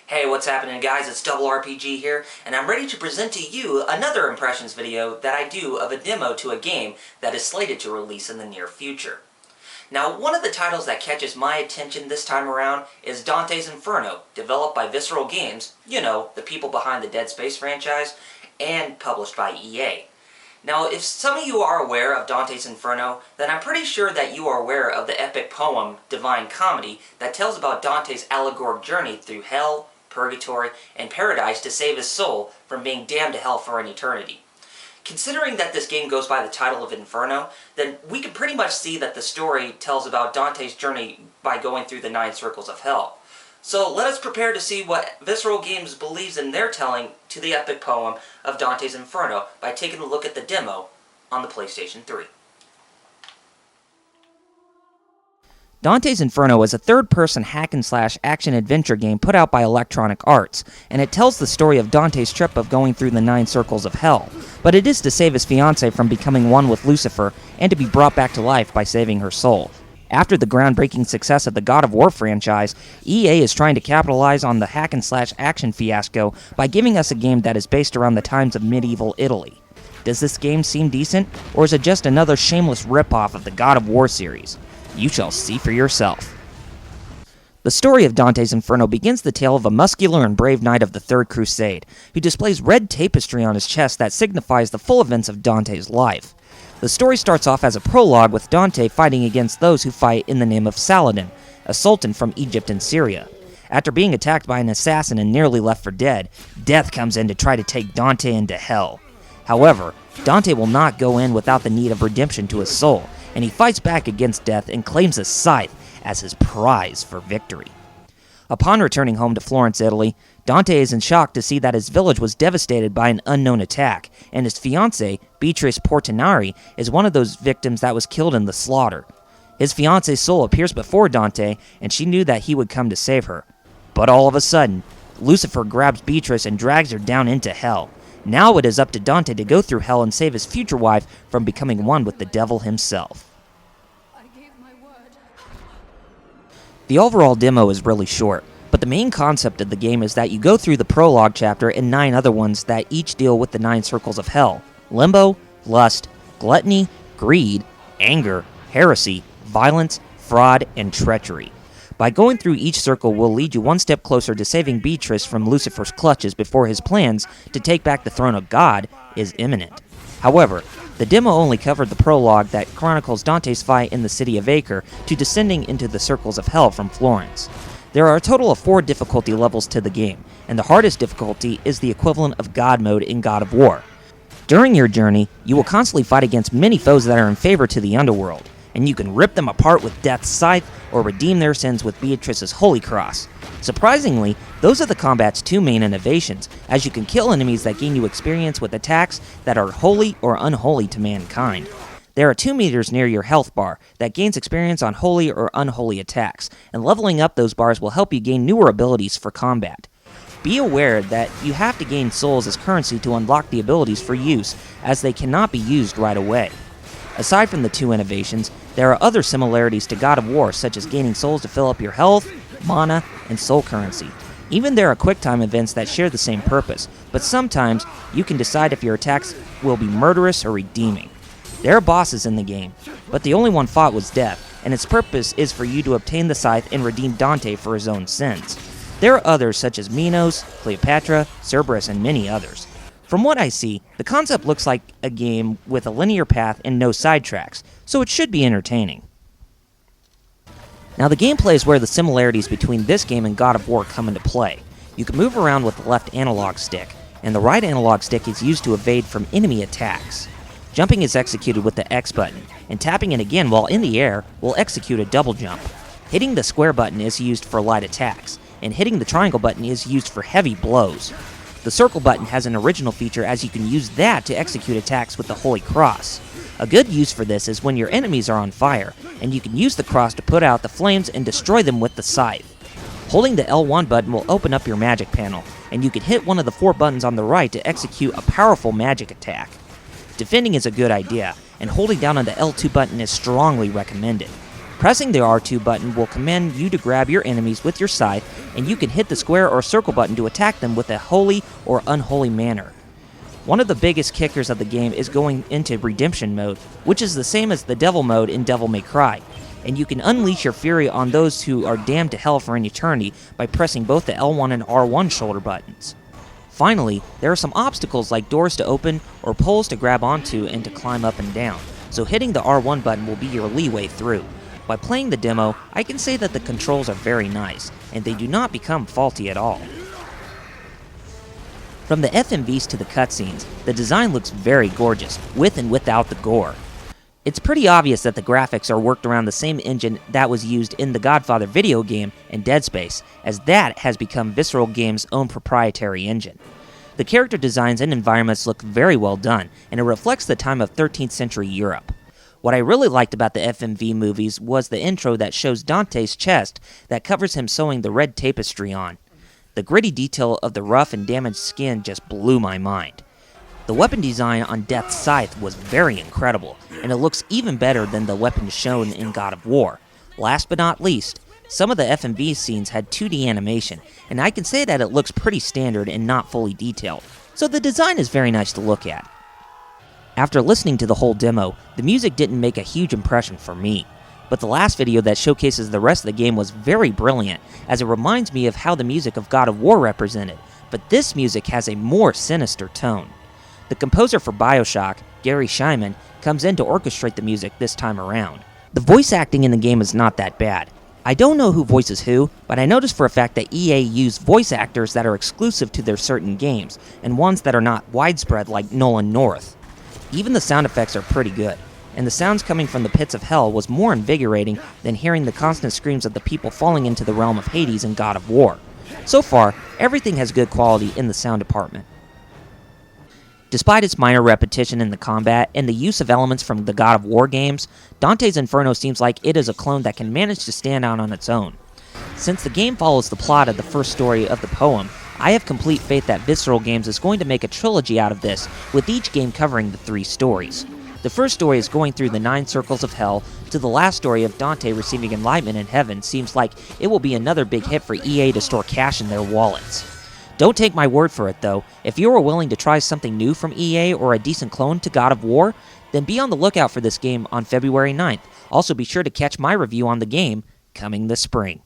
Hey, what's happening guys? It's Double RPG here, and I'm ready to present to you another impressions video that I do of a demo to a game that is slated to release in the near future. Now, one of the titles that catches my attention this time around is Dante's Inferno, developed by Visceral Games, you know, the people behind the Dead Space franchise, and published by EA. Now, if some of you are aware of Dante's Inferno, then I'm pretty sure that you are aware of the epic poem, Divine Comedy, that tells about Dante's allegoric journey through hell, purgatory, and paradise to save his soul from being damned to hell for an eternity. Considering that this game goes by the title of Inferno, then we can pretty much see that the story tells about Dante's journey by going through the 9 circles of hell. So let us prepare to see what Visceral Games believes in their telling to the epic poem of Dante's Inferno by taking a look at the demo on the PlayStation 3. Dante's Inferno is a third-person hack-and-slash action-adventure game put out by Electronic Arts, and it tells the story of Dante's trip of going through the 9 circles of hell, but it is to save his fiancée from becoming one with Lucifer and to be brought back to life by saving her soul. After the groundbreaking success of the God of War franchise, EA is trying to capitalize on the hack-and-slash action fiasco by giving us a game that is based around the times of medieval Italy. Does this game seem decent, or is it just another shameless ripoff of the God of War series? You shall see for yourself. The story of Dante's Inferno begins the tale of a muscular and brave knight of the Third Crusade, who displays red tapestry on his chest that signifies the full events of Dante's life. The story starts off as a prologue with Dante fighting against those who fight in the name of Saladin, a sultan from Egypt and Syria. After being attacked by an assassin and nearly left for dead, death comes in to try to take Dante into hell. However, Dante will not go in without the need of redemption to his soul, and he fights back against death and claims a scythe as his prize for victory. Upon returning home to Florence, Italy, Dante is in shock to see that his village was devastated by an unknown attack, and his fiancée, Beatrice Portinari, is one of those victims that was killed in the slaughter. His fiancée's soul appears before Dante, and she knew that he would come to save her. But all of a sudden, Lucifer grabs Beatrice and drags her down into hell. Now it is up to Dante to go through hell and save his future wife from becoming one with the devil himself. The overall demo is really short, but the main concept of the game is that you go through the prologue chapter and 9 other ones that each deal with the 9 circles of hell: limbo, lust, gluttony, greed, anger, heresy, violence, fraud, and treachery. By going through each circle will lead you one step closer to saving Beatrice from Lucifer's clutches before his plans to take back the throne of God is imminent. However, the demo only covered the prologue that chronicles Dante's fight in the city of Acre to descending into the circles of hell from Florence. There are a total of 4 difficulty levels to the game, and the hardest difficulty is the equivalent of God mode in God of War. During your journey, you will constantly fight against many foes that are in favor to the underworld, and you can rip them apart with Death's Scythe or redeem their sins with Beatrice's Holy Cross. Surprisingly, those are the combat's 2 main innovations, as you can kill enemies that gain you experience with attacks that are holy or unholy to mankind. There are 2 meters near your health bar that gains experience on holy or unholy attacks, and leveling up those bars will help you gain newer abilities for combat. Be aware that you have to gain souls as currency to unlock the abilities for use, as they cannot be used right away. Aside from the 2 innovations, there are other similarities to God of War, such as gaining souls to fill up your health, mana, and soul currency. Even there are quick-time events that share the same purpose, but sometimes you can decide if your attacks will be murderous or redeeming. There are bosses in the game, but the only one fought was death, and its purpose is for you to obtain the scythe and redeem Dante for his own sins. There are others such as Minos, Cleopatra, Cerberus, and many others. From what I see, the concept looks like a game with a linear path and no sidetracks, so it should be entertaining. Now the gameplay is where the similarities between this game and God of War come into play. You can move around with the left analog stick, and the right analog stick is used to evade from enemy attacks. Jumping is executed with the X button, and tapping it again while in the air will execute a double jump. Hitting the square button is used for light attacks, and hitting the triangle button is used for heavy blows. The circle button has an original feature, as you can use that to execute attacks with the Holy Cross. A good use for this is when your enemies are on fire, and you can use the cross to put out the flames and destroy them with the scythe. Holding the L1 button will open up your magic panel, and you can hit one of the 4 buttons on the right to execute a powerful magic attack. Defending is a good idea, and holding down on the L2 button is strongly recommended. Pressing the R2 button will command you to grab your enemies with your scythe, and you can hit the square or circle button to attack them with a holy or unholy manner. One of the biggest kickers of the game is going into redemption mode, which is the same as the devil mode in Devil May Cry, and you can unleash your fury on those who are damned to hell for an eternity by pressing both the L1 and R1 shoulder buttons. Finally, there are some obstacles like doors to open or poles to grab onto and to climb up and down, so hitting the R1 button will be your leeway through. By playing the demo, I can say that the controls are very nice, and they do not become faulty at all. From the FMVs to the cutscenes, the design looks very gorgeous, with and without the gore. It's pretty obvious that the graphics are worked around the same engine that was used in the Godfather video game and Dead Space, as that has become Visceral Games' own proprietary engine. The character designs and environments look very well done, and it reflects the time of 13th century Europe. What I really liked about the FMV movies was the intro that shows Dante's chest that covers him sewing the red tapestry on. The gritty detail of the rough and damaged skin just blew my mind. The weapon design on Death's Scythe was very incredible, and it looks even better than the weapons shown in God of War. Last but not least, some of the FMV scenes had 2D animation, and I can say that it looks pretty standard and not fully detailed, so the design is very nice to look at. After listening to the whole demo, the music didn't make a huge impression for me, but the last video that showcases the rest of the game was very brilliant, as it reminds me of how the music of God of War represented, but this music has a more sinister tone. The composer for BioShock, Gary Shyman, comes in to orchestrate the music this time around. The voice acting in the game is not that bad. I don't know who voices who, but I noticed for a fact that EA used voice actors that are exclusive to their certain games, and ones that are not widespread like Nolan North. Even the sound effects are pretty good, and the sounds coming from the pits of hell was more invigorating than hearing the constant screams of the people falling into the realm of Hades in God of War. So far, everything has good quality in the sound department. Despite its minor repetition in the combat and the use of elements from the God of War games, Dante's Inferno seems like it is a clone that can manage to stand out on its own. Since the game follows the plot of the first story of the poem, I have complete faith that Visceral Games is going to make a trilogy out of this, with each game covering the 3 stories. The first story is going through the 9 circles of hell, to the last story of Dante receiving enlightenment in heaven seems like it will be another big hit for EA to store cash in their wallets. Don't take my word for it though, if you are willing to try something new from EA or a decent clone to God of War, then be on the lookout for this game on February 9th. Also be sure to catch my review on the game coming this spring.